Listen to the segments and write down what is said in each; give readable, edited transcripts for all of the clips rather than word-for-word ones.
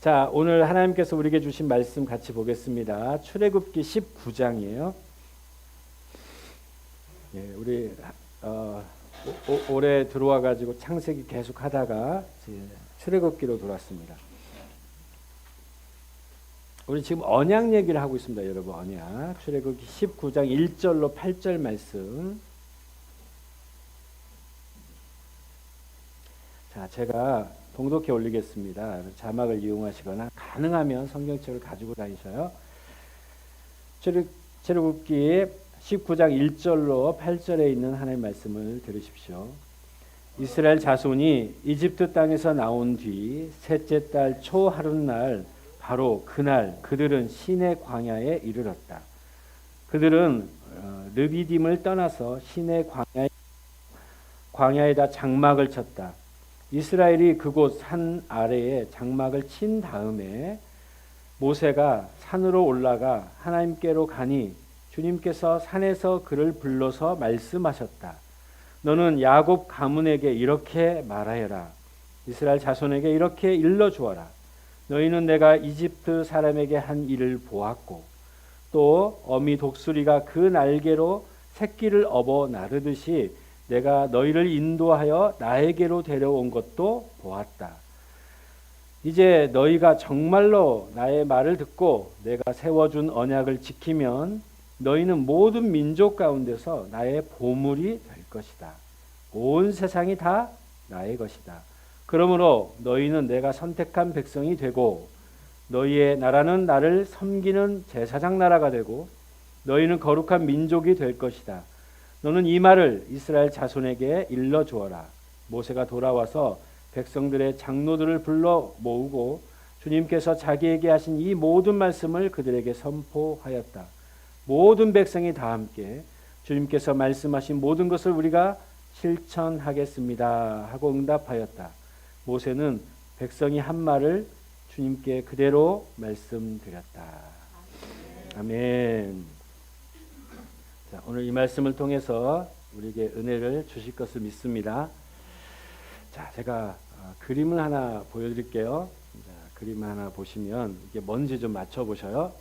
자, 오늘 하나님께서 우리에게 주신 말씀 같이 보겠습니다. 출애굽기 19장이에요. 예, 우리 올해 들어와 가지고 창세기 계속 하다가 출애굽기로 돌아왔습니다. 우리 지금 언약 얘기를 하고 있습니다, 여러분. 언약. 출애굽기 19장 1절로 8절 말씀. 자, 제가 봉독해 올리겠습니다. 자막을 이용하시거나 가능하면 성경책을 가지고 다니셔요. 출애굽기 19장 1절로 8절에 있는 하나님의 말씀을 들으십시오. 이스라엘 자손이 이집트 땅에서 나온 뒤 셋째 달 초 하룻날 바로 그날 그들은 시내 광야에 이르렀다. 그들은 르비딤을 떠나서 시내 광야에다 장막을 쳤다. 이스라엘이 그곳 산 아래에 장막을 친 다음에 모세가 산으로 올라가 하나님께로 가니 주님께서 산에서 그를 불러서 말씀하셨다. 너는 야곱 가문에게 이렇게 말하여라. 이스라엘 자손에게 이렇게 일러주어라. 너희는 내가 이집트 사람에게 한 일을 보았고 또 어미 독수리가 그 날개로 새끼를 업어 나르듯이 내가 너희를 인도하여 나에게로 데려온 것도 보았다. 이제 너희가 정말로 나의 말을 듣고 내가 세워준 언약을 지키면 너희는 모든 민족 가운데서 나의 보물이 될 것이다. 온 세상이 다 나의 것이다. 그러므로 너희는 내가 선택한 백성이 되고 너희의 나라는 나를 섬기는 제사장 나라가 되고 너희는 거룩한 민족이 될 것이다. 너는 이 말을 이스라엘 자손에게 일러주어라. 모세가 돌아와서 백성들의 장로들을 불러 모으고 주님께서 자기에게 하신 이 모든 말씀을 그들에게 선포하였다. 모든 백성이 다 함께 주님께서 말씀하신 모든 것을 우리가 실천하겠습니다 하고 응답하였다. 모세는 백성이 한 말을 주님께 그대로 말씀드렸다. 아멘. 자, 오늘 이 말씀을 통해서 우리에게 은혜를 주실 것을 믿습니다. 자, 제가 그림을 하나 보여드릴게요. 자, 그림 하나 보시면 이게 뭔지 좀 맞춰보셔요.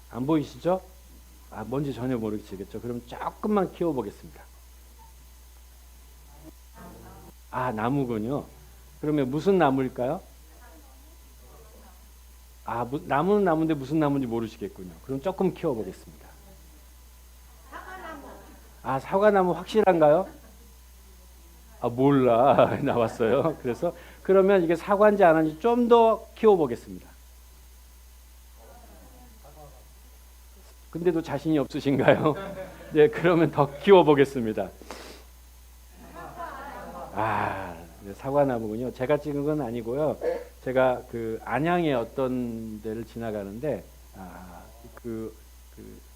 안 보이시죠? 뭔지 전혀 모르시겠죠? 그럼 조금만 키워보겠습니다. 나무군요. 그러면 무슨 나무일까요? 나무는 나무인데 무슨 나무인지 모르시겠군요. 그럼 조금 키워보겠습니다. 사과나무. 사과나무 확실한가요? 몰라. 나왔어요. 그래서 그러면 이게 사과인지 안 한지 좀 더 키워보겠습니다. 근데도 자신이 없으신가요? 네, 그러면 더 키워보겠습니다. 사과나무군요. 제가 찍은 건 아니고요. 제가 그 안양의 어떤 데를 지나가는데 그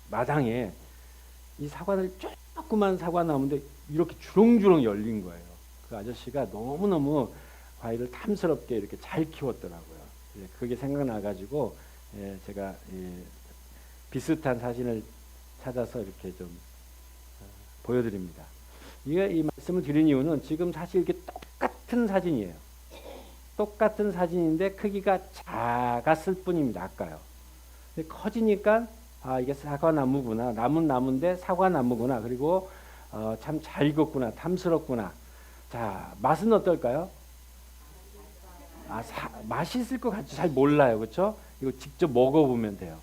마당에 이 사과를 조그만 사과나무인데 이렇게 주렁주렁 열린 거예요. 그 아저씨가 너무너무 과일을 탐스럽게 이렇게 잘 키웠더라고요. 그게 생각나가지고 제가 비슷한 사진을 찾아서 이렇게 좀 보여드립니다. 이 말씀을 드린 이유는 지금 사실 이게 똑같은 사진이에요. 똑같은 사진인데 크기가 작았을 뿐입니다. 아까요. 근데 커지니까 이게 사과나무구나. 나무는 나무인데 사과나무구나. 그리고 참 잘 익었구나. 탐스럽구나. 자, 맛은 어떨까요? 맛이 있을 것 같죠. 잘 몰라요. 그렇죠? 이거 직접 먹어보면 돼요.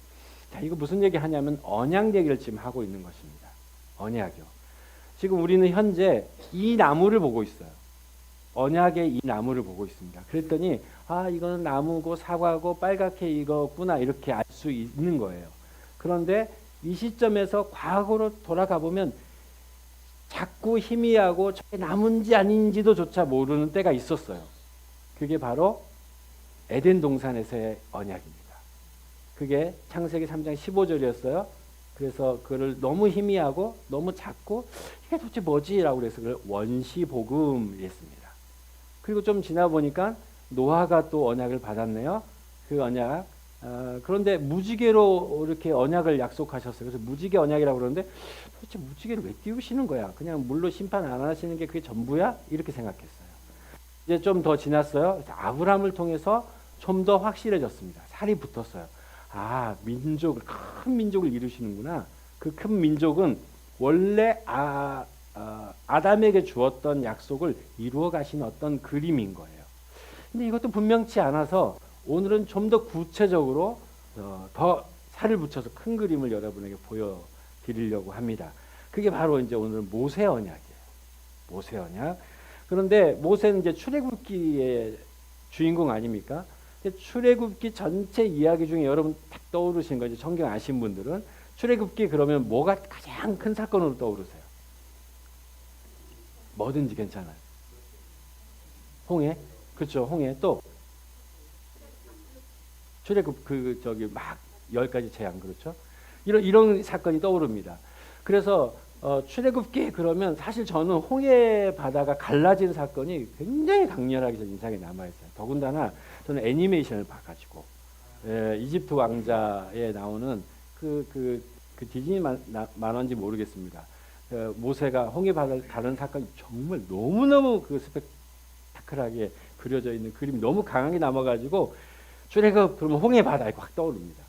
자, 이거 무슨 얘기 하냐면 언약 얘기를 지금 하고 있는 것입니다. 언약이요. 지금 우리는 현재 이 나무를 보고 있어요. 언약의 이 나무를 보고 있습니다. 그랬더니 이거는 나무고 사과고 빨갛게 익었구나 이렇게 알 수 있는 거예요. 그런데 이 시점에서 과거로 돌아가 보면 자꾸 희미하고 저게 나무인지 아닌지도 조차 모르는 때가 있었어요. 그게 바로 에덴 동산에서의 언약입니다. 그게 창세기 3장 15절이었어요. 그래서 그를 너무 희미하고 너무 작고 이게 도대체 뭐지? 라고 그래서 그걸 원시복음이랬습니다. 그리고 좀 지나 보니까 노아가 또 언약을 받았네요. 그 언약 그런데 무지개로 이렇게 언약을 약속하셨어요. 그래서 무지개 언약이라고 그러는데 도대체 무지개를 왜 띄우시는 거야? 그냥 물로 심판 안 하시는 게 그게 전부야? 이렇게 생각했어요. 이제 좀 더 지났어요. 아브라함을 통해서 좀 더 확실해졌습니다. 살이 붙었어요. 아, 큰 민족을 이루시는구나. 그 큰 민족은 원래 아담에게 주었던 약속을 이루어 가신 어떤 그림인 거예요. 근데 이것도 분명치 않아서 오늘은 좀 더 구체적으로 더 살을 붙여서 큰 그림을 여러분에게 보여드리려고 합니다. 그게 바로 이제 오늘 모세 언약이에요. 모세 언약. 그런데 모세는 이제 출애굽기의 주인공 아닙니까? 출애굽기 전체 이야기 중에 여러분 딱 떠오르신 거죠. 성경 아신 분들은 출애굽기 그러면 뭐가 가장 큰 사건으로 떠오르세요? 뭐든지 괜찮아요. 홍해, 그렇죠. 홍해 또 출애굽 막 10가지 재앙 그렇죠. 이런 사건이 떠오릅니다. 그래서 출애굽기 그러면 사실 저는 홍해 바다가 갈라진 사건이 굉장히 강렬하게 저 인상에 남아 있어요. 더군다나 저는 애니메이션을 봐가지고 이집트 왕자에 나오는 그 디즈니 만화인지 모르겠습니다. 모세가 홍해 바다를 가는 사건이 정말 너무너무 그 스펙타클하게 그려져 있는 그림이 너무 강하게 남아가지고 출애굽 그러면 홍해 바다에 확 떠오릅니다.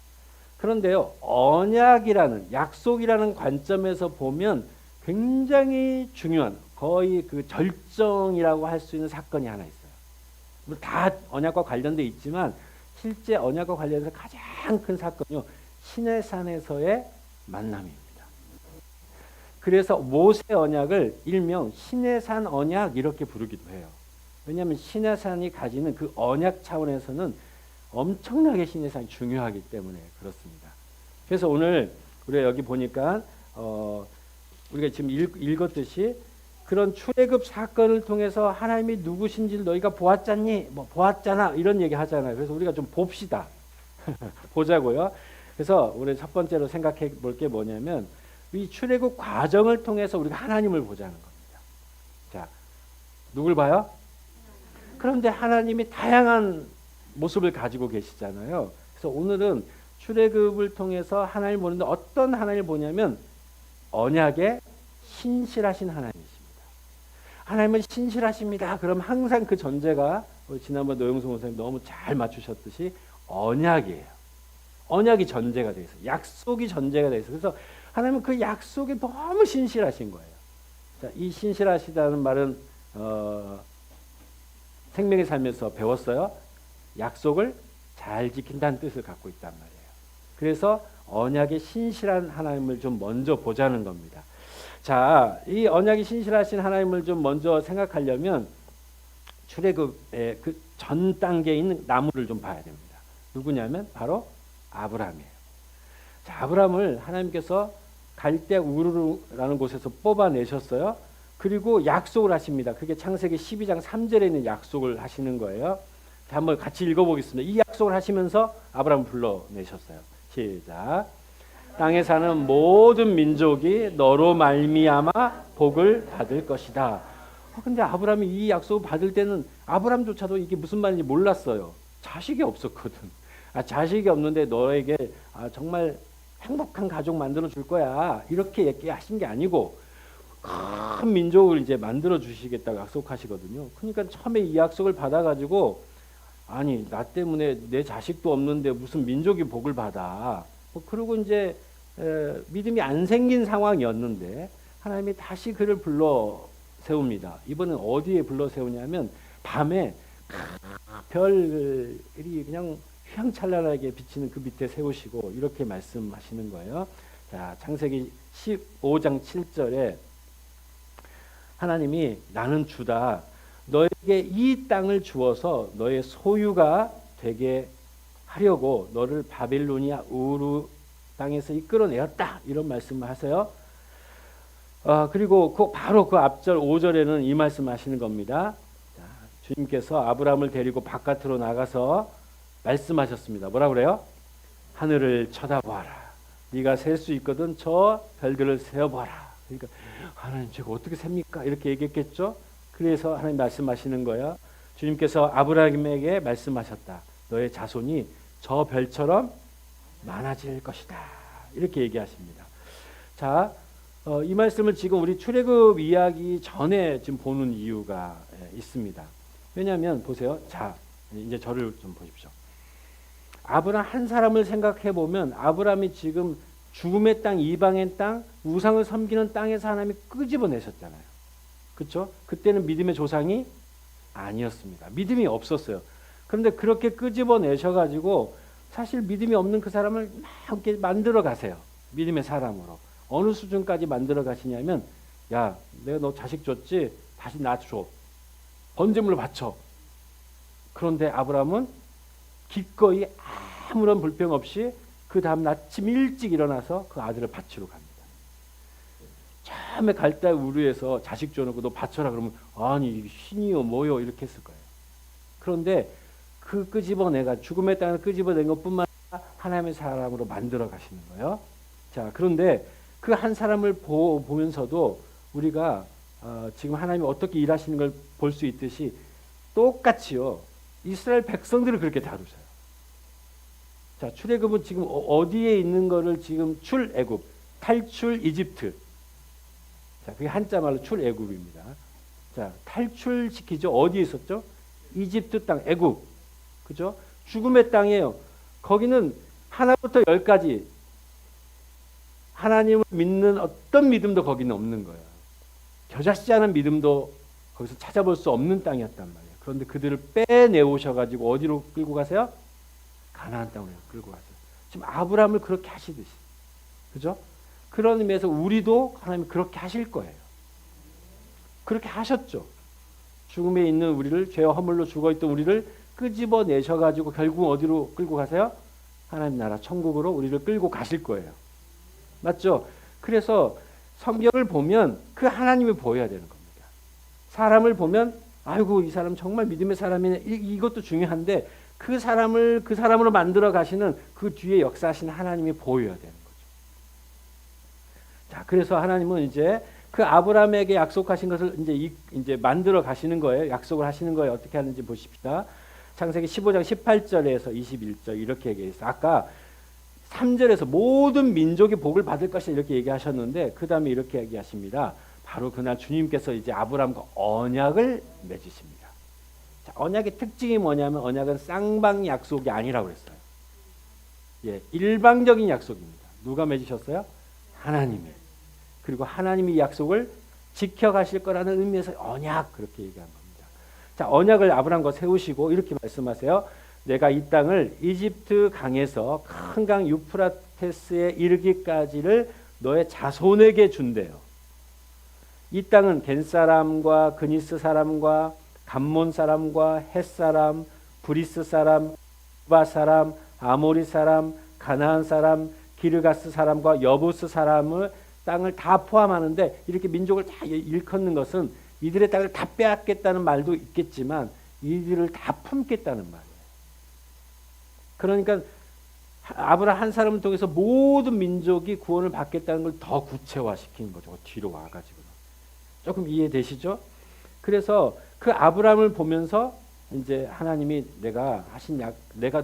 그런데요, 언약이라는 약속이라는 관점에서 보면 굉장히 중요한 거의 그 절정이라고 할 수 있는 사건이 하나 있어요. 다 언약과 관련돼 있지만 실제 언약과 관련해서 가장 큰 사건이요, 시내산에서의 만남입니다. 그래서 모세 언약을 일명 시내산 언약 이렇게 부르기도 해요. 왜냐하면 시내산이 가지는 그 언약 차원에서는 엄청나게 시내산이 중요하기 때문에 그렇습니다. 그래서 오늘 우리가 여기 보니까 우리가 지금 읽었듯이 그런 출애굽 사건을 통해서 하나님이 누구신지를 너희가 보았잖니? 보았잖아 이런 얘기 하잖아요. 그래서 우리가 좀 봅시다. 보자고요. 그래서 우리 첫 번째로 생각해 볼 게 뭐냐면 이 출애굽 과정을 통해서 우리가 하나님을 보자는 겁니다. 자, 누굴 봐요? 그런데 하나님이 다양한 모습을 가지고 계시잖아요. 그래서 오늘은 출애굽을 통해서 하나님을 보는데 어떤 하나님을 보냐면 언약의 신실하신 하나님이십니다. 하나님은 신실하십니다. 그럼 항상 그 전제가 지난번 노영수 목사님 너무 잘 맞추셨듯이 언약이에요. 언약이 전제가 돼 있어요. 약속이 전제가 돼 있어요. 그래서 하나님은 그 약속에 너무 신실하신 거예요. 자, 이 신실하시다는 말은 생명의 삶에서 배웠어요. 약속을 잘 지킨다는 뜻을 갖고 있단 말이에요. 그래서 언약의 신실한 하나님을 좀 먼저 보자는 겁니다. 자, 이 언약이 신실하신 하나님을 좀 먼저 생각하려면 출애굽의 그 전 단계에 있는 나무를 좀 봐야 됩니다. 누구냐면 바로 아브라함이에요. 자, 아브라함을 하나님께서 갈대 우르라는 곳에서 뽑아내셨어요. 그리고 약속을 하십니다. 그게 창세기 12장 3절에 있는 약속을 하시는 거예요. 자, 한번 같이 읽어보겠습니다. 이 약속을 하시면서 아브라함을 불러내셨어요. 시작. 땅에 사는 모든 민족이 너로 말미암아 복을 받을 것이다. 근데 아브라함이 이 약속을 받을 때는 아브라함조차도 이게 무슨 말인지 몰랐어요. 자식이 없었거든. 자식이 없는데 너에게 정말 행복한 가족 만들어 줄 거야. 이렇게 얘기하신 게 아니고 큰 민족을 이제 만들어 주시겠다고 약속하시거든요. 그러니까 처음에 이 약속을 받아가지고 아니 나 때문에 내 자식도 없는데 무슨 민족이 복을 받아. 그리고 이제 믿음이 안 생긴 상황이었는데 하나님이 다시 그를 불러 세웁니다. 이번엔 어디에 불러 세우냐면 밤에 별이 그냥 휘황찬란하게 비치는 그 밑에 세우시고 이렇게 말씀하시는 거예요. 자, 창세기 15장 7절에 하나님이 나는 주다. 너에게 이 땅을 주어서 너의 소유가 되게 하려고 너를 바빌로니아 우르 땅에서 이끌어내었다. 이런 말씀을 하세요. 그리고 바로 그 앞절 5절에는 이 말씀 하시는 겁니다. 자, 주님께서 아브라함을 데리고 바깥으로 나가서 말씀하셨습니다. 뭐라 그래요? 하늘을 쳐다보아라. 네가 셀 수 있거든 저 별들을 세어보아라. 그러니까 하나님 제가 어떻게 셉니까? 이렇게 얘기했겠죠. 그래서 하나님 말씀하시는 거예요. 주님께서 아브라함에게 말씀하셨다. 너의 자손이 저 별처럼 많아질 것이다. 이렇게 얘기하십니다. 자, 이 말씀을 지금 우리 출애굽 이야기 전에 지금 보는 이유가 있습니다. 왜냐하면 보세요. 자, 이제 저를 좀 보십시오. 아브람 한 사람을 생각해 보면 아브람이 지금 죽음의 땅, 이방의 땅, 우상을 섬기는 땅에서 하나님이 끄집어내셨잖아요. 그렇죠? 그때는 믿음의 조상이 아니었습니다. 믿음이 없었어요. 그런데 그렇게 끄집어내셔가지고 사실 믿음이 없는 그 사람을 막 이렇게 만들어 가세요. 믿음의 사람으로. 어느 수준까지 만들어 가시냐면, 야, 내가 너 자식 줬지? 다시 나 줘. 번제물을 바쳐. 그런데 아브라함은 기꺼이 아무런 불평 없이 그 다음 아침 일찍 일어나서 그 아들을 바치러 갑니다. 처음에 갈대 우르에서 자식 줘놓고 너 바쳐라 그러면 아니 신이요 뭐요 이렇게 했을 거예요. 그런데 그 끄집어내가 죽음의 땅을 끄집어낸 것뿐만 아니라 하나님의 사람으로 만들어 가시는 거예요. 자, 그런데 그 한 사람을 보면서도 우리가 지금 하나님이 어떻게 일하시는 걸 볼 수 있듯이 똑같이요 이스라엘 백성들을 그렇게 다루세요. 자, 출애굽은 지금 어디에 있는 거를 지금 출애굽, 탈출 이집트. 자, 그게 한자 말로 출애굽입니다. 자, 탈출시키죠. 어디에 있었죠? 이집트 땅, 애굽. 그죠? 죽음의 땅이에요. 거기는 하나부터 열까지 하나님을 믿는 어떤 믿음도 거기는 없는 거예요. 겨자씨 않은 믿음도 거기서 찾아볼 수 없는 땅이었단 말이에요. 그런데 그들을 빼내오셔가지고 어디로 끌고 가세요? 가나안 땅으로 끌고 가세요. 지금 아브라함을 그렇게 하시듯이. 그죠? 그런 의미에서 우리도 하나님이 그렇게 하실 거예요. 그렇게 하셨죠. 죽음에 있는 우리를, 죄와 허물로 죽어있던 우리를 끄집어내셔가지고 결국 어디로 끌고 가세요? 하나님 나라 천국으로 우리를 끌고 가실 거예요. 맞죠? 그래서 성경을 보면 그 하나님이 보여야 되는 겁니다. 사람을 보면 아이고 이 사람 정말 믿음의 사람이네. 이것도 중요한데 그 사람을 그 사람으로 만들어 가시는 그 뒤에 역사하시는 하나님이 보여야 되는 거죠. 자, 그래서 하나님은 이제 그 아브라함에게 약속하신 것을 이제 만들어 가시는 거예요. 약속을 하시는 거예요. 어떻게 하는지 보십시다. 창세기 15장 18절에서 21절 이렇게 얘기했어요. 아까 3절에서 모든 민족이 복을 받을 것이다 이렇게 얘기하셨는데 그 다음에 이렇게 얘기하십니다. 바로 그날 주님께서 이제 아브라함과 언약을 맺으십니다. 자, 언약의 특징이 뭐냐면 언약은 쌍방 약속이 아니라고 그랬어요. 예, 일방적인 약속입니다. 누가 맺으셨어요? 하나님이. 그리고 하나님이 이 약속을 지켜가실 거라는 의미에서 언약 그렇게 얘기한 겁니다. 자, 언약을 아브라함과 세우시고 이렇게 말씀하세요. 내가 이 땅을 이집트 강에서 큰 강 유프라테스에 이르기까지를 너의 자손에게 준대요. 이 땅은 겐 사람과 그니스 사람과 감몬 사람과 헷 사람, 브리스 사람, 바 사람, 아모리 사람, 가나안 사람, 기르가스 사람과 여부스 사람을 땅을 다 포함하는데 이렇게 민족을 다 일컫는 것은 이들의 땅을 다 빼앗겠다는 말도 있겠지만 이들을 다 품겠다는 말이에요. 그러니까 아브라함 한 사람을 통해서 모든 민족이 구원을 받겠다는 걸 더 구체화시키는 거죠. 뒤로 와가지고 조금 이해되시죠? 그래서 그 아브라함을 보면서 이제 하나님이 내가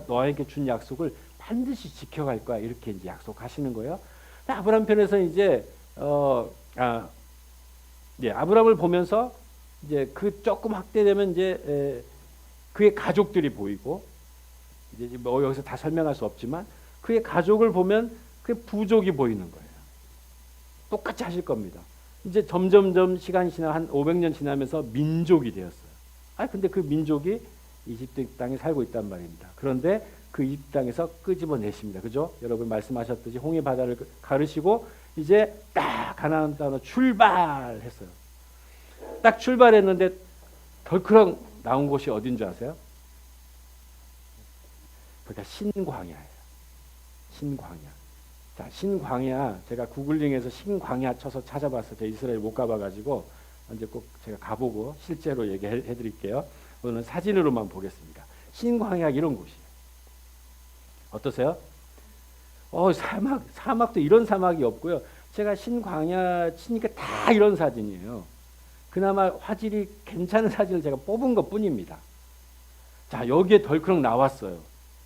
너에게 준 약속을 반드시 지켜갈 거야 이렇게 이제 약속하시는 거예요. 아브라함 편에서 이제 아브라함을 보면서 이제 그 조금 확대되면 이제 그의 가족들이 보이고 이제 뭐 여기서 다 설명할 수 없지만 그의 가족을 보면 그의 부족이 보이는 거예요. 똑같이 하실 겁니다. 이제 점점점 시간이 지나 한 500년 지나면서 민족이 되었어요. 근데 그 민족이 이집트 땅에 살고 있단 말입니다. 그런데 그 이집트 땅에서 끄집어내십니다. 그죠? 여러분 말씀하셨듯이 홍해 바다를 가르시고 이제 딱 가나안 땅으로 출발했어요. 딱 출발했는데 덜크렁 나온 곳이 어딘 줄 아세요? 그러니까 신광야예요. 신광야. 자, 신광야 제가 구글링에서 신광야 쳐서 찾아봤어요. 제가 이스라엘 못 가봐가지고 언제 꼭 제가 가보고 실제로 얘기해드릴게요. 오늘은 사진으로만 보겠습니다. 신광야 이런 곳이에요. 어떠세요? 사막도 이런 사막이 없고요. 제가 신광야 치니까 다 이런 사진이에요. 그나마 화질이 괜찮은 사진을 제가 뽑은 것 뿐입니다. 자, 여기에 덜크렁 나왔어요.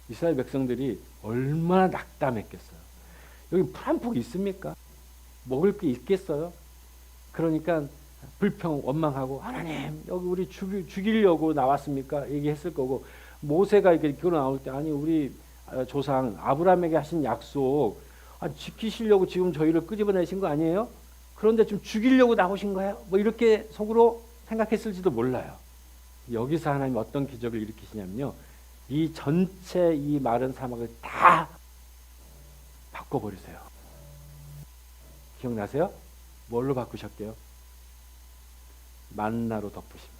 이스라엘 백성들이 얼마나 낙담했겠어요. 여기 풀 한 폭 있습니까? 먹을 게 있겠어요? 그러니까 불평, 원망하고 하나님 여기 우리 죽이려고 나왔습니까? 얘기했을 거고 모세가 이렇게 기로 나올 때 아니 우리 조상 아브라함에게 하신 약속 지키시려고 지금 저희를 끄집어내신 거 아니에요? 그런데 좀 죽이려고 나오신 거예요? 뭐 이렇게 속으로 생각했을지도 몰라요. 여기서 하나님 어떤 기적을 일으키시냐면요. 이 전체 이 마른 사막을 다 바꿔버리세요. 기억나세요? 뭘로 바꾸셨게요? 만나로 덮으십니다.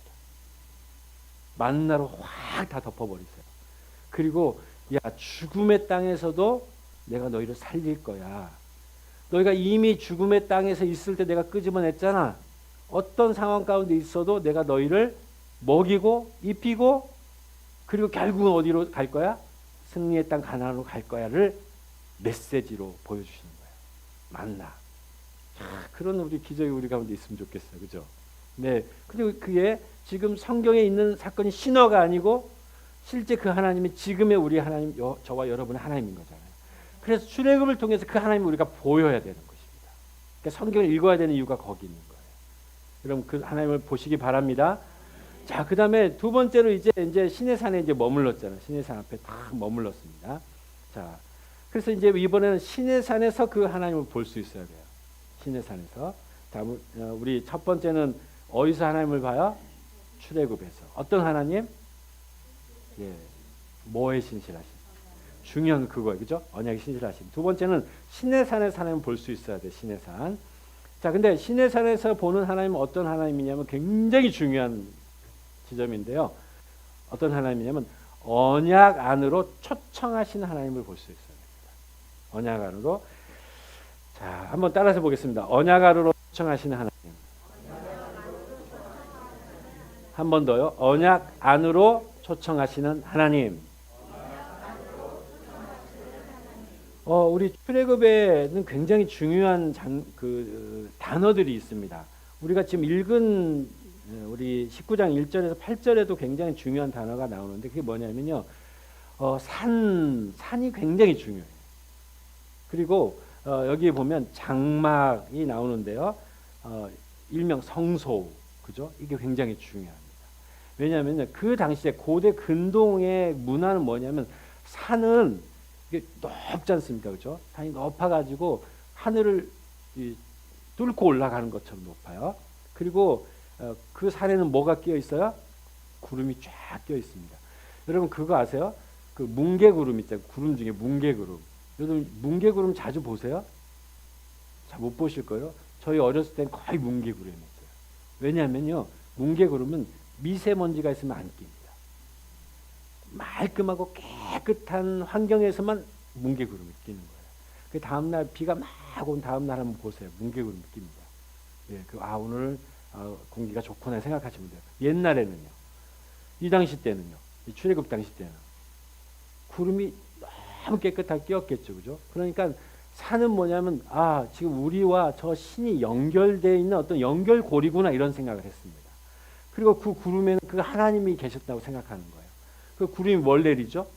만나로 확 다 덮어버리세요. 그리고 야 죽음의 땅에서도 내가 너희를 살릴 거야. 너희가 이미 죽음의 땅에서 있을 때 내가 끄집어냈잖아. 어떤 상황 가운데 있어도 내가 너희를 먹이고 입히고 그리고 결국은 어디로 갈 거야? 승리의 땅 가나안으로 갈 거야를 메시지로 보여주시는 거예요. 만나. 그런 우리 기적이 우리 가운데 있으면 좋겠어요. 그죠? 네. 그리고 그게 지금 성경에 있는 사건이 신화가 아니고 실제 그 하나님이 지금의 우리 하나님, 저와 여러분의 하나님인 거잖아요. 그래서 출애굽을 통해서 그 하나님을 우리가 보여야 되는 것입니다. 그러니까 성경을 읽어야 되는 이유가 거기 있는 거예요. 여러분 그 하나님을 보시기 바랍니다. 자, 그 다음에 두 번째로 이제 신의 산에 이제 머물렀잖아요. 신의 산 앞에 딱 머물렀습니다. 자, 그래서 이제 이번에는 신의 산에서 그 하나님을 볼 수 있어야 돼요. 신의 산에서. 자, 우리 첫 번째는 어디서 하나님을 봐요? 출애굽에서. 어떤 하나님? 예, 뭐의 신실하심? 중요한 그거예요, 그죠? 언약의 신실하심. 두 번째는 신의 산에서 하나님을 볼 수 있어야 돼. 신의 산. 자, 근데 신의 산에서 보는 하나님은 어떤 하나님이냐면 굉장히 중요한 지점인데요. 어떤 하나님이냐면 언약 안으로 초청하시는 하나님을 볼 수 있어야 됩니다. 언약 안으로. 자, 한번 따라서 보겠습니다. 언약 안으로 초청하시는 하나님. 한 번 더요. 언약 안으로 초청하시는 하나님. 우리 출애굽에는 굉장히 중요한 단어들이 있습니다. 우리가 지금 읽은 우리 19장 1절에서 8절에도 굉장히 중요한 단어가 나오는데 그게 뭐냐면요. 산이 굉장히 중요해요. 그리고 여기 보면 장막이 나오는데요. 일명 성소, 그죠? 이게 굉장히 중요합니다. 왜냐하면 그 당시에 고대 근동의 문화는 뭐냐면 산은 이게 높지 않습니까, 그죠? 산이 높아가지고 하늘을 뚫고 올라가는 것처럼 높아요. 그리고 그 산에는 뭐가 끼어 있어요? 구름이 쫙 끼어 있습니다. 여러분 그거 아세요? 그 뭉게구름 있잖아요. 구름 중에 뭉게구름. 여러분 뭉게구름 자주 보세요? 잘 못 보실 거예요. 저희 어렸을 땐 거의 뭉게구름이었어요. 왜냐하면요, 뭉게구름은 미세먼지가 있으면 안 낍니다. 말끔하고 깨끗한 환경에서만 뭉게구름이 끼는 거예요. 그 다음날 비가 막 온 다음날 한번 보세요. 뭉게구름이 낍니다. 예, 오늘 공기가 좋구나 생각하시면 돼요. 옛날에는요, 이 당시 때는요, 이 출애굽 당시 때는 구름이 너무 깨끗하게 끼었겠죠, 그죠? 그러니까 산은 뭐냐면 지금 우리와 저 신이 연결되어 있는 어떤 연결고리구나 이런 생각을 했습니다. 그리고 그 구름에는 그 하나님이 계셨다고 생각하는 거예요. 그 구름이 뭘 내리죠?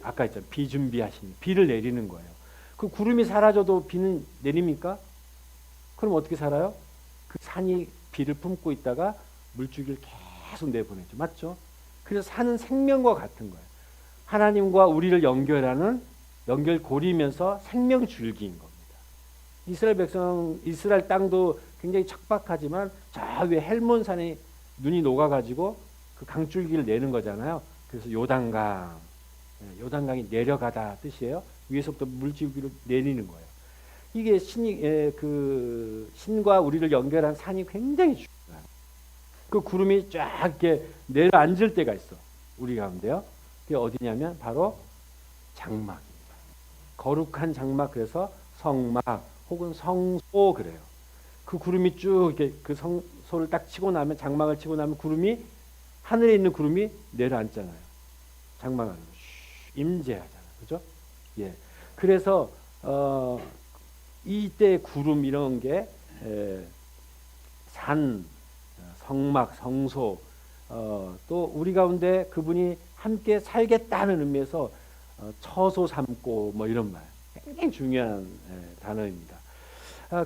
아까 했잖아요. 비 준비하신 비를 내리는 거예요. 그 구름이 사라져도 비는 내립니까? 그럼 어떻게 살아요? 그 산이 비를 품고 있다가 물줄기를 계속 내보내죠. 맞죠? 그래서 산은 생명과 같은 거예요. 하나님과 우리를 연결하는 연결고리면서 생명줄기인 겁니다. 이스라엘 땅도 굉장히 척박하지만 저 위에 헬몬산에 눈이 녹아가지고 그 강줄기를 내는 거잖아요. 그래서 요단강이 내려가다 뜻이에요. 위에서부터 물줄기를 내리는 거예요. 이게 신과 우리를 연결한 산이 굉장히 중요해요. 그 구름이 쫙 이렇게 내려앉을 때가 있어. 우리 가운데요. 그게 어디냐면 바로 장막입니다. 거룩한 장막, 그래서 성막 혹은 성소 그래요. 그 구름이 쭉 이렇게 그 성소를 딱 치고 나면, 장막을 치고 나면 구름이, 하늘에 있는 구름이 내려앉잖아요. 장막 안으로 임재하잖아요. 그죠? 예. 그래서 이때 구름 이런 게 산, 성막, 성소, 또 우리 가운데 그분이 함께 살겠다는 의미에서 처소 삼고 뭐 이런 말 굉장히 중요한 단어입니다.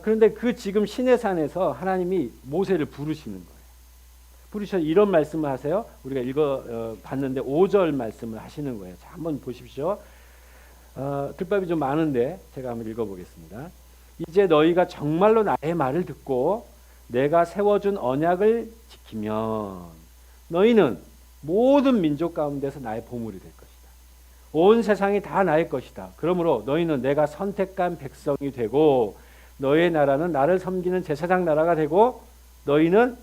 그런데 그 지금 시내산에서 하나님이 모세를 부르시는 거예요. 부르셔서 이런 말씀을 하세요. 우리가 읽어 봤는데 5절 말씀을 하시는 거예요. 자, 한번 보십시오. 글밥이 좀 많은데 제가 한번 읽어보겠습니다. 이제 너희가 정말로 나의 말을 듣고 내가 세워준 언약을 지키면 너희는 모든 민족 가운데서 나의 보물이 될 것이다. 온 세상이 다 나의 것이다. 그러므로 너희는 내가 선택한 백성이 되고 너희의 나라는 나를 섬기는 제사장 나라가 되고 너희는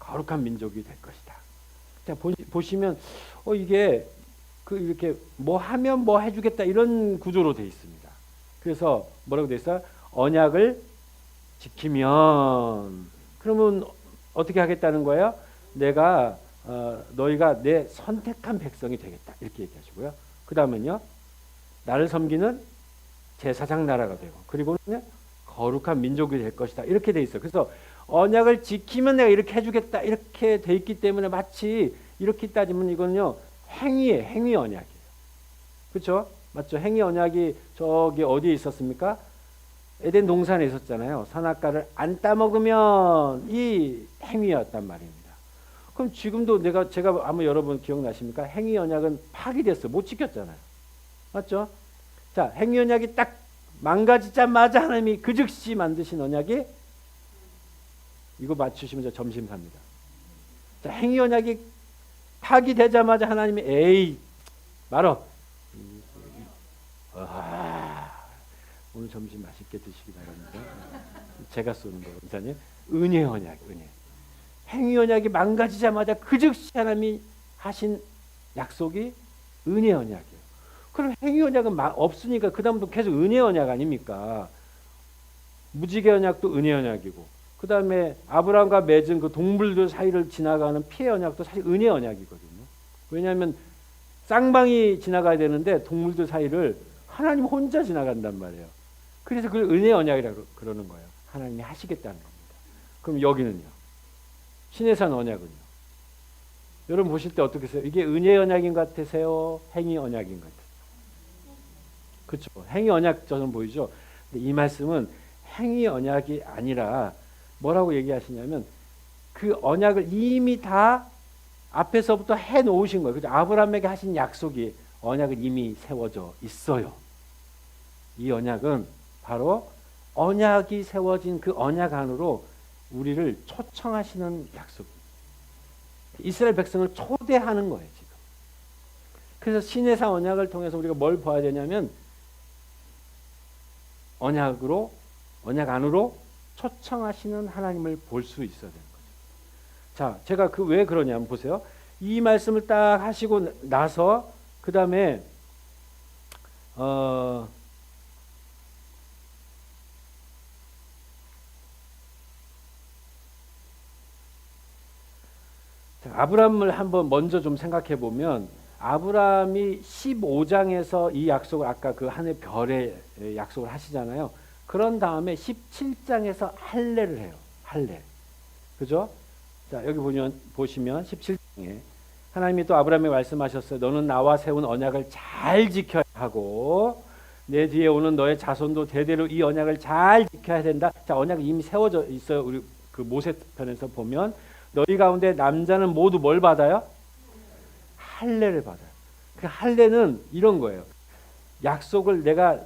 거룩한 민족이 될 것이다. 자, 보시면 이게 이렇게 뭐 하면 뭐 해주겠다 이런 구조로 되어 있습니다. 그래서 뭐라고 되어 있어요? 언약을 지키면 그러면 어떻게 하겠다는 거예요? 내가 너희가 내 선택한 백성이 되겠다 이렇게 얘기하시고요. 그 다음은요, 나를 섬기는 제사장 나라가 되고 그리고는 거룩한 민족이 될 것이다 이렇게 돼 있어요. 그래서 언약을 지키면 내가 이렇게 해주겠다 이렇게 돼 있기 때문에 마치 이렇게 따지면 이거는요 행위 언약이에요. 그렇죠? 맞죠? 행위 언약이 저기 어디에 있었습니까? 에덴 동산에 있었잖아요. 선악과를 안 따먹으면 이 행위였단 말입니다. 그럼 지금도 제가 아마 여러분 기억나십니까? 행위 언약은 파기됐어요. 못 지켰잖아요. 맞죠? 자, 행위 언약이 딱 망가지자마자 하나님이 그 즉시 만드신 언약이 이거 맞추시면 저 점심 삽니다. 자, 행위 언약이 파기되자마자 하나님이 에이 말어. 오늘 점심 맛있게 드시기 바랍니다. 제가 쏘는 거예요, 원사님. 은혜 언약, 은혜. 행위 언약이 망가지자마자 그 즉시 하나님이 하신 약속이 은혜 언약이에요. 그럼 행위 언약은 없으니까 그 다음부터 계속 은혜 언약 아닙니까? 무지개 언약도 은혜 언약이고 그 다음에 아브라함과 맺은 그 동물들 사이를 지나가는 피해 언약도 사실 은혜 언약이거든요. 왜냐하면 쌍방이 지나가야 되는데 동물들 사이를 하나님 혼자 지나간단 말이에요. 그래서 그걸 은혜 언약이라고 그러는 거예요. 하나님이 하시겠다는 겁니다. 그럼 여기는요? 시내산 언약은요? 여러분 보실 때 어떻게 해요? 이게 은혜 언약인 것 같으세요? 행위 언약인 것 같으세요? 그렇죠. 행위 언약처럼 보이죠? 근데 이 말씀은 행위 언약이 아니라 뭐라고 얘기하시냐면 그 언약을 이미 다 앞에서부터 해놓으신 거예요. 그죠? 아브라함에게 하신 약속이 언약은 이미 세워져 있어요. 이 언약은 바로 언약이 세워진 그 언약 안으로 우리를 초청하시는 약속입니다. 이스라엘 백성을 초대하는 거예요, 지금. 그래서 시내산 언약을 통해서 우리가 뭘 봐야 되냐면 언약 안으로 초청하시는 하나님을 볼 수 있어야 되는 거죠. 자, 제가 왜 그러냐면 보세요. 이 말씀을 딱 하시고 나서 그 다음에 아브라함을 한번 먼저 좀 생각해 보면 아브라함이 15장에서 이 약속을 아까 그 하늘 별의 약속을 하시잖아요. 그런 다음에 17장에서 할례를 해요. 할례. 그죠? 자, 여기 보시면 17장에 하나님이 또 아브라함에게 말씀하셨어요. 너는 나와 세운 언약을 잘 지켜야 하고 내 뒤에 오는 너의 자손도 대대로 이 언약을 잘 지켜야 된다. 자, 언약이 이미 세워져 있어요. 우리 그 모세 편에서 보면 너희 가운데 남자는 모두 뭘 받아요? 할례를 받아요. 그 할례는 이런 거예요. 약속을 내가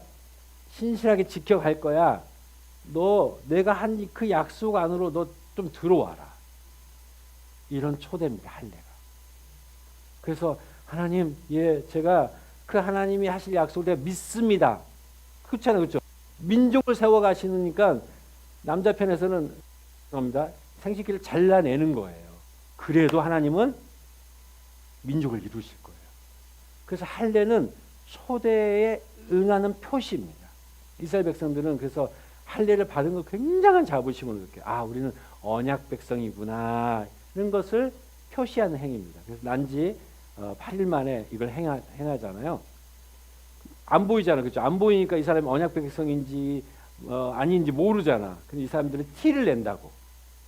신실하게 지켜갈 거야. 너 내가 한 그 약속 안으로 너 좀 들어와라. 이런 초대입니다. 할례가. 그래서 하나님, 제가 그 하나님이 하실 약속을 내가 믿습니다. 그렇잖아요, 그렇죠? 민족을 세워 가시니까 남자 편에서는 합니다. 생식기를 잘라내는 거예요. 그래도 하나님은 민족을 이루실 거예요. 그래서 할례는 초대에 응하는 표시입니다. 이스라엘 백성들은 그래서 할례를 받은 걸 굉장한 자부심으로 느껴요. 우리는 언약 백성이구나. 이런 것을 표시하는 행위입니다. 그래서 난지 8일 만에 이걸 행하잖아요. 안 보이잖아. 그렇죠? 안 보이니까 이 사람이 언약 백성인지 아닌지 모르잖아. 근데 이 사람들은 티를 낸다고.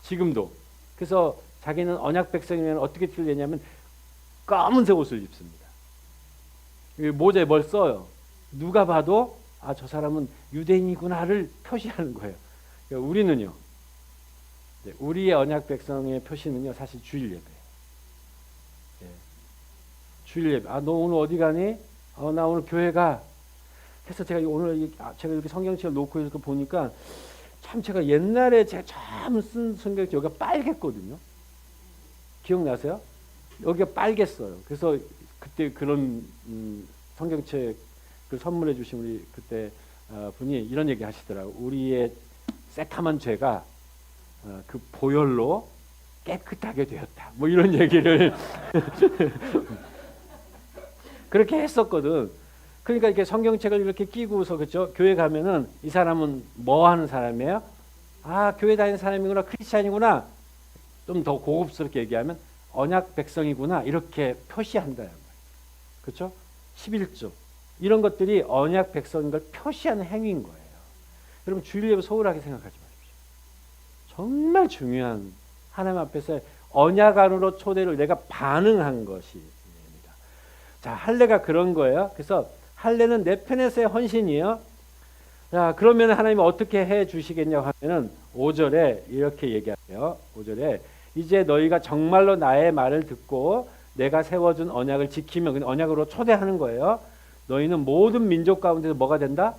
지금도. 그래서 자기는 언약 백성이면 어떻게 티를 내냐면 검은색 옷을 입습니다. 모자에 뭘 써요. 누가 봐도 아, 저 사람은 유대인이구나를 표시하는 거예요. 그러니까 우리는요. 우리의 언약 백성의 표시는요. 사실 주일 예배예요. 예. 주일 예배. 아, 너 오늘 어디 가니? 나 오늘 교회 가. 그래서 제가 오늘 제가 이렇게 성경책을 놓고 이렇게 보니까 참 제가 옛날에 제가 처음 쓴 성경책 여기가 빨갰거든요. 기억나세요? 여기가 빨갰어요. 그래서 그때 그런 성경책을 선물해 주신 우리 그때 분이 이런 얘기 하시더라고요. 우리의 새카만 죄가 그 보혈로 깨끗하게 되었다. 뭐 이런 얘기를 그렇게 했었거든. 그러니까 이렇게 성경책을 이렇게 끼고서 그렇죠. 교회 가면은 이 사람은 뭐 하는 사람이에요? 아, 교회 다니는 사람이구나, 크리스찬이구나. 좀 더 고급스럽게 얘기하면 언약 백성이구나 이렇게 표시한다. 그렇죠? 11조 이런 것들이 언약 백성인 걸 표시하는 행위인 거예요. 여러분 주일 예배 소홀하게 생각하지 마십시오. 정말 중요한 하나님 앞에서 언약 안으로 초대를 내가 반응한 것입니다. 자, 할례가 그런 거예요. 그래서 할례는 내 편에서의 헌신이에요. 자, 그러면 하나님이 어떻게 해 주시겠냐고 하면은 5절에 이렇게 얘기하세요. 5절에 이제 너희가 정말로 나의 말을 듣고 내가 세워준 언약을 지키면 언약으로 초대하는 거예요. 너희는 모든 민족 가운데서 뭐가 된다?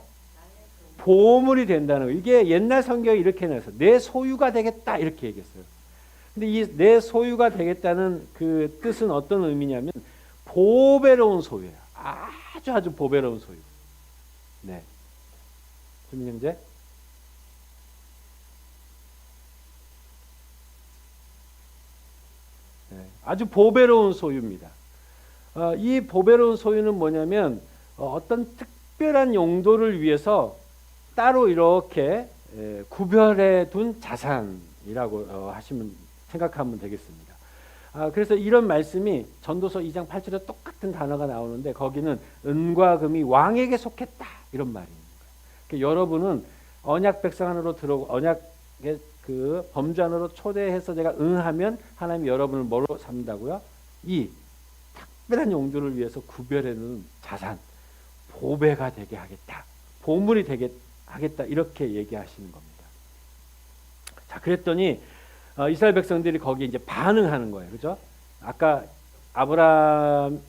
보물이 된다는 거예요. 이게 옛날 성경에 이렇게 나와서 내 소유가 되겠다 이렇게 얘기했어요. 근데 이 내 소유가 되겠다는 그 뜻은 어떤 의미냐면 보배로운 소유예요. 아주 보배로운 소유. 네. 주민 형제. 네. 아주 보배로운 소유입니다. 이 보배로운 소유는 뭐냐면 어떤 특별한 용도를 위해서 따로 이렇게 구별해 둔 자산이라고 생각하면 되겠습니다. 그래서 이런 말씀이 전도서 2장 8절에 똑같은 단어가 나오는데 거기는 은과 금이 왕에게 속했다 이런 말입니다. 그러니까 여러분은 언약 백성 안으로 들어오고 언약의 그 범주 안으로 초대해서 내가 응하면 하나님이 여러분을 뭐로 삼는다고요? 이 특별한 용도를 위해서 구별해놓은 자산, 보배가 되게 하겠다, 보물이 되게 하겠다 이렇게 얘기하시는 겁니다. 자, 그랬더니 이스라엘 백성들이 거기에 이제 반응하는 거예요, 그렇죠? 아까 아브라함의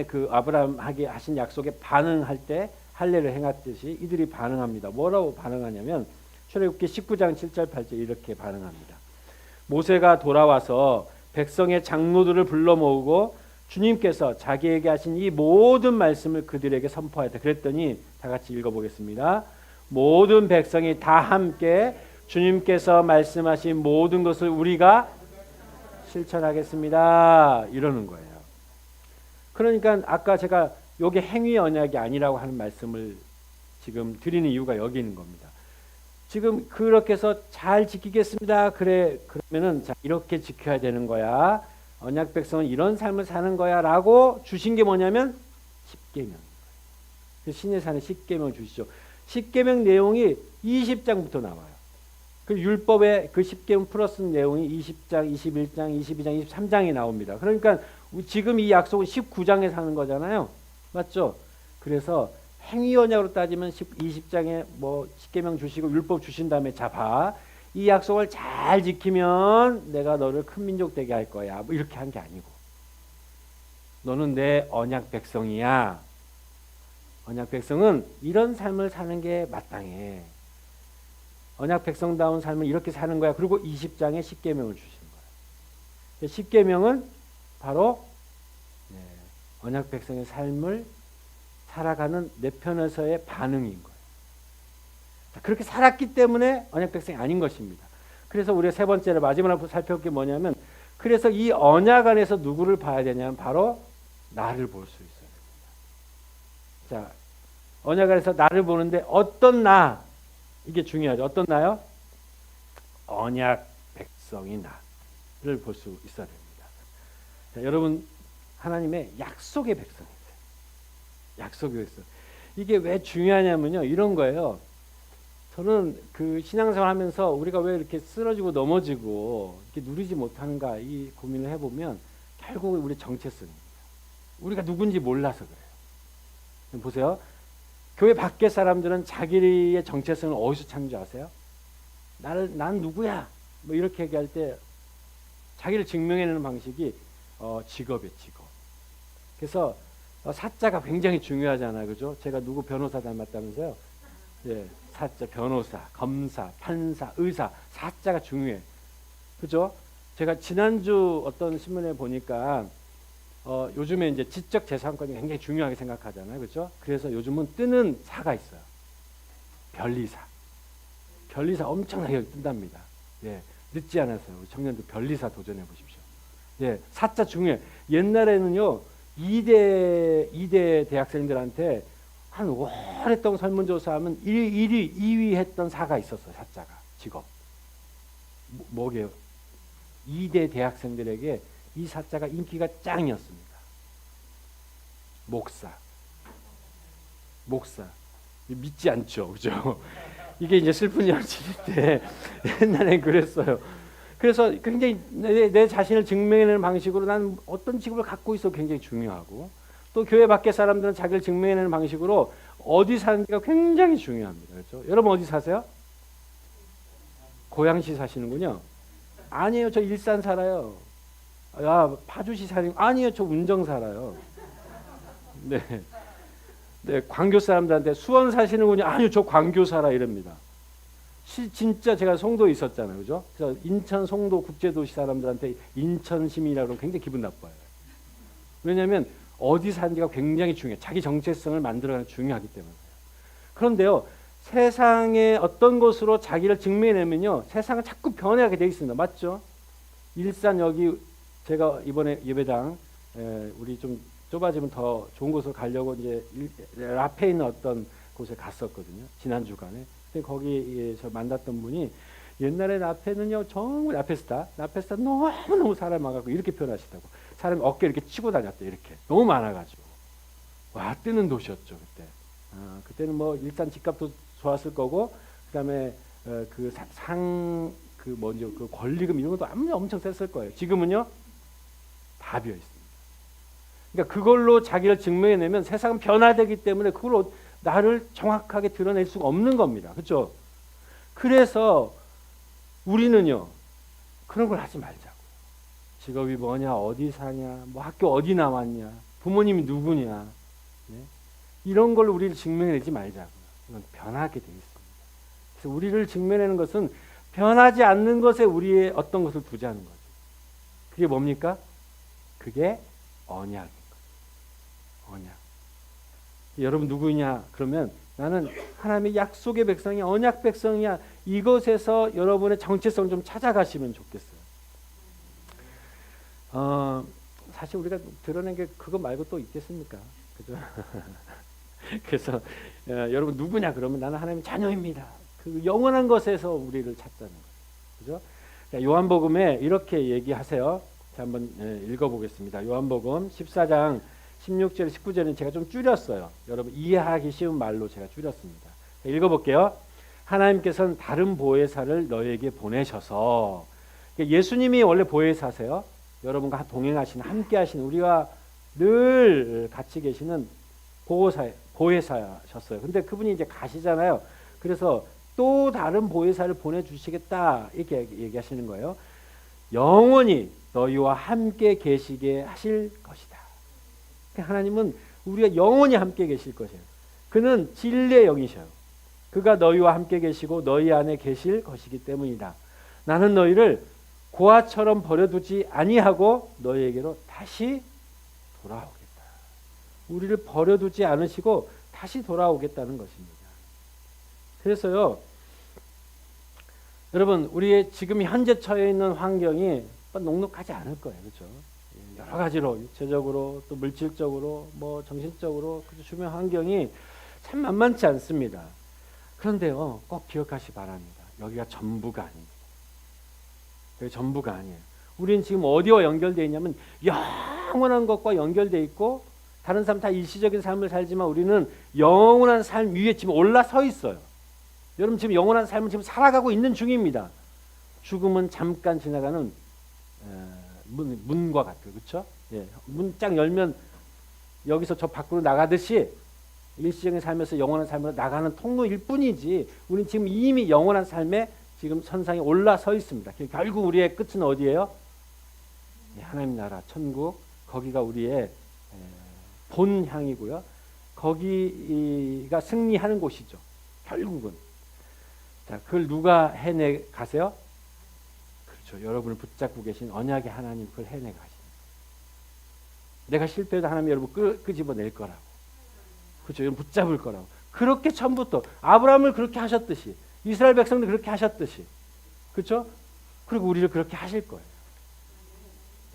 그 아브라함에게 하신 약속에 반응할 때 할례를 행했듯이 이들이 반응합니다. 뭐라고 반응하냐면 출애굽기 19장 7절 8절 이렇게 반응합니다. 모세가 돌아와서 백성의 장로들을 불러 모으고 주님께서 자기에게 하신 이 모든 말씀을 그들에게 선포하였다. 그랬더니 다 같이 읽어보겠습니다. 모든 백성이 다 함께 주님께서 말씀하신 모든 것을 우리가 실천하겠습니다. 이러는 거예요. 그러니까 아까 제가 이게 행위 언약이 아니라고 하는 말씀을 지금 드리는 이유가 여기 있는 겁니다. 지금 그렇게 해서 잘 지키겠습니다. 그러면은 자, 이렇게 지켜야 되는 거야. 언약 백성은 이런 삶을 사는 거야라고 주신 게 뭐냐면 10계명. 신의 산에 10계명 주시죠. 10계명 내용이 20장부터 나와요. 그 율법의 그 10계명 플러스 내용이 20장, 21장, 22장, 23장이 나옵니다. 그러니까 지금 이 약속은 19장에 사는 거잖아요. 맞죠? 그래서 행위 언약으로 따지면 20장에 뭐 10계명 주시고 율법 주신 다음에 자 봐. 이 약속을 잘 지키면 내가 너를 큰 민족 되게 할 거야. 뭐 이렇게 한 게 아니고. 너는 내 언약 백성이야. 언약 백성은 이런 삶을 사는 게 마땅해. 언약 백성다운 삶을 이렇게 사는 거야. 그리고 20장에 10계명을 주신 거야. 10계명은 바로 언약 백성의 삶을 살아가는 내 편에서의 반응인 거예요. 그렇게 살았기 때문에 언약 백성이 아닌 것입니다. 그래서 우리가 세 번째로 마지막으로 살펴볼 게 뭐냐면 그래서 이 언약 안에서 누구를 봐야 되냐면 바로 나를 볼 수 있어야 됩니다. 자, 언약 안에서 나를 보는데 어떤 나? 이게 중요하죠. 어떤 나요? 언약 백성이 나를 볼 수 있어야 됩니다. 자, 여러분 하나님의 약속의 백성이세요. 약속의 백성. 이게 왜 중요하냐면요. 이런 거예요. 저는 그 신앙생활 하면서 우리가 왜 이렇게 쓰러지고 넘어지고 이렇게 누리지 못하는가 이 고민을 해보면 결국 우리 정체성입니다. 우리가 누군지 몰라서 그래요. 보세요. 교회 밖에 사람들은 자기의 정체성을 어디서 찾는 줄 아세요? 난 누구야? 뭐 이렇게 얘기할 때 자기를 증명해내는 방식이 직업이에요, 직업. 그래서 사자가 굉장히 중요하잖아요, 그죠? 제가 누구 변호사 닮았다면서요? 예, 사자, 변호사, 검사, 판사, 의사, 사자가 중요해, 그죠? 제가 지난주 어떤 신문에 보니까 요즘에 이제 지적 재산권이 굉장히 중요하게 생각하잖아요, 그죠? 그래서 요즘은 뜨는 사가 있어요. 변리사. 변리사 엄청나게 뜬답니다. 예, 늦지 않았어요. 우리 청년들 변리사 도전해 보십시오. 예, 사자 중요해. 옛날에는요, 이대 대학생들한테 한 오랫동안 설문조사하면 1위, 2위 했던 사가 있었어요. 사자가. 직업. 뭐게요? 이대 대학생들에게 이 사자가 인기가 짱이었습니다. 목사. 믿지 않죠. 그죠? 이게 이제 슬픈 현실인데 옛날엔 그랬어요. 그래서 굉장히 내 자신을 증명해내는 방식으로 난 어떤 직업을 갖고 있어 굉장히 중요하고, 또 교회 밖에 사람들은 자기를 증명해내는 방식으로 어디 사는지가 굉장히 중요합니다. 그렇죠? 여러분 어디 사세요? 고양시 사시는군요. 아니에요, 저 일산 살아요. 야, 파주시 사는 아니에요, 저 운정 살아요. 네, 네, 광교 사람들한테 수원 사시는군요. 아니요, 저 광교 살아 이럽니다. 진짜 제가 송도에 있었잖아요, 그죠? 그래서 인천 송도 국제도시 사람들한테 인천 시민이라고 하면 굉장히 기분 나빠요. 왜냐하면 어디 사는지가 굉장히 중요해. 자기 정체성을 만들어가는 게 중요하기 때문에. 그런데요, 세상의 어떤 것으로 자기를 증명해내면요, 세상은 자꾸 변해가게 돼 있습니다. 맞죠? 일산 여기 제가 이번에 예배당 우리 좀 좁아지면 더 좋은 곳으로 가려고 이제 앞에 있는 어떤 곳에 갔었거든요. 지난 주간에. 근데 거기에서 만났던 분이 옛날에 나페는요 정말 나페스타 너무 사람 많아갖고 이렇게 표현하시다고, 사람이 어깨 이렇게 치고 다녔대. 이렇게 너무 많아가지고 와 뜨는 도시였죠 그때. 그때는 뭐 일단 집값도 좋았을 거고, 그다음에 그 먼저 그 권리금 이런 것도 엄청 셌을 거예요. 지금은요 다 비어 있습니다. 그러니까 그걸로 자기를 증명해내면 세상은 변화되기 때문에 그걸로 나를 정확하게 드러낼 수가 없는 겁니다. 그렇죠? 그래서 우리는요 그런 걸 하지 말자고. 직업이 뭐냐, 어디 사냐, 뭐 학교 어디 나왔냐, 부모님이 누구냐, 네? 이런 걸로 우리를 증명해내지 말자고. 이건 변하게 돼 있습니다. 그래서 우리를 증명해내는 것은 변하지 않는 것에 우리의 어떤 것을 두자는 거죠. 그게 뭡니까? 그게 언약인 거예요. 언약. 여러분 누구냐? 그러면 나는 하나님의 약속의 백성이야, 언약 백성이야. 이것에서 여러분의 정체성을 좀 찾아가시면 좋겠어요. 사실 우리가 드러낸 게 그거 말고 또 있겠습니까? 그죠? 그래서 여러분 누구냐? 그러면 나는 하나님의 자녀입니다. 그 영원한 것에서 우리를 찾자는 거죠. 그죠? 요한복음에 이렇게 얘기하세요. 자, 한번 읽어보겠습니다. 요한복음 14장 16절, 19절은 제가 좀 줄였어요. 여러분 이해하기 쉬운 말로 제가 줄였습니다. 읽어볼게요. 하나님께서는 다른 보혜사를 너에게 보내셔서, 예수님이 원래 보혜사세요. 여러분과 동행하시는, 함께하시는, 우리와 늘 같이 계시는 보혜사셨어요. 근데 그분이 이제 가시잖아요. 그래서 또 다른 보혜사를 보내주시겠다 이렇게 얘기하시는 거예요. 영원히 너희와 함께 계시게 하실 것이다. 하나님은 우리가 영원히 함께 계실 것이에요. 그는 진리의 영이셔요. 그가 너희와 함께 계시고 너희 안에 계실 것이기 때문이다. 나는 너희를 고아처럼 버려두지 아니하고 너희에게로 다시 돌아오겠다. 우리를 버려두지 않으시고 다시 돌아오겠다는 것입니다. 그래서요, 여러분 우리의 지금 현재 처해 있는 환경이 녹록하지 않을 거예요. 그렇죠? 여러 가지로 육체적으로 또 물질적으로 뭐 정신적으로 주변 환경이 참 만만치 않습니다. 그런데요 꼭 기억하시 바랍니다. 여기가 전부가 아닙니다. 여기 전부가 아니에요. 우리는 지금 어디와 연결되어 있냐면 영원한 것과 연결되어 있고, 다른 사람 다 일시적인 삶을 살지만 우리는 영원한 삶 위에 지금 올라서 있어요. 여러분 지금 영원한 삶을 지금 살아가고 있는 중입니다. 죽음은 잠깐 지나가는 문과 같아요. 그렇죠? 예, 문짝 열면 여기서 저 밖으로 나가듯이 일시적인 삶에서 영원한 삶으로 나가는 통로일 뿐이지 우리는 지금 이미 영원한 삶에 지금 선상에 올라서 있습니다. 결국 우리의 끝은 어디예요? 하나님 나라, 천국, 거기가 우리의 본향이고요. 거기가 승리하는 곳이죠. 결국은. 자, 그걸 누가 해내 가세요? 그렇죠. 여러분을 붙잡고 계신 언약의 하나님 그걸 해내 가십니다. 내가 실패해도 하나님 여러분 끄집어낼 거라고. 그렇죠. 여러분 붙잡을 거라고. 그렇게 처음부터 아브라함을 그렇게 하셨듯이 이스라엘 백성들 그렇게 하셨듯이 그렇죠? 그리고 우리를 그렇게 하실 거예요.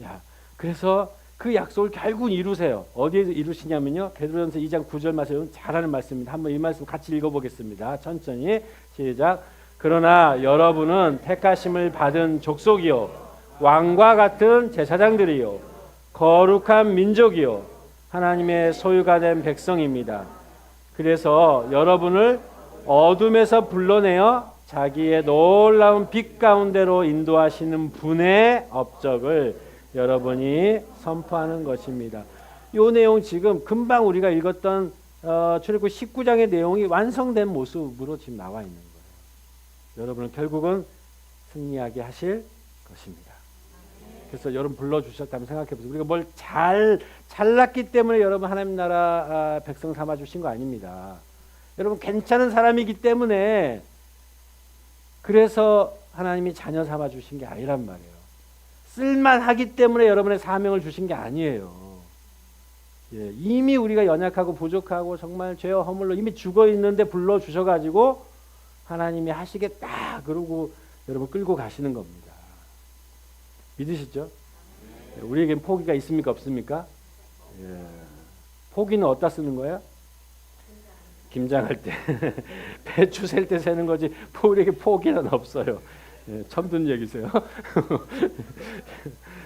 야, 그래서 그 약속을 결국 이루세요. 어디에서 이루시냐면요. 베드로전서 2장 9절 말씀 잘하는 말씀입니다. 한번 이 말씀 같이 읽어보겠습니다. 천천히 시작. 그러나 여러분은 택하심을 받은 족속이요 왕과 같은 제사장들이요 거룩한 민족이요 하나님의 소유가 된 백성입니다. 그래서 여러분을 어둠에서 불러내어 자기의 놀라운 빛 가운데로 인도하시는 분의 업적을 여러분이 선포하는 것입니다. 이 내용 지금 금방 우리가 읽었던 출애굽 19장의 내용이 완성된 모습으로 지금 나와 있는 거예요. 여러분은 결국은 승리하게 하실 것입니다. 그래서 여러분 불러주셨다면 생각해 보세요. 우리가 뭘 잘났기 때문에 여러분 하나님 나라 백성 삼아 주신 거 아닙니다. 여러분 괜찮은 사람이기 때문에 그래서 하나님이 자녀 삼아 주신 게 아니란 말이에요. 쓸만하기 때문에 여러분의 사명을 주신 게 아니에요. 예, 이미 우리가 연약하고 부족하고 정말 죄와 허물로 이미 죽어 있는데 불러 주셔가지고 하나님이 하시겠다 그러고 여러분 끌고 가시는 겁니다. 믿으시죠? 우리에겐 포기가 있습니까 없습니까? 예. 포기는 어디다 쓰는 거예요? 김장할 때 배추 셀 때 세는 거지 우리에게 포기는 없어요. 예, 처음 듣는 얘기세요.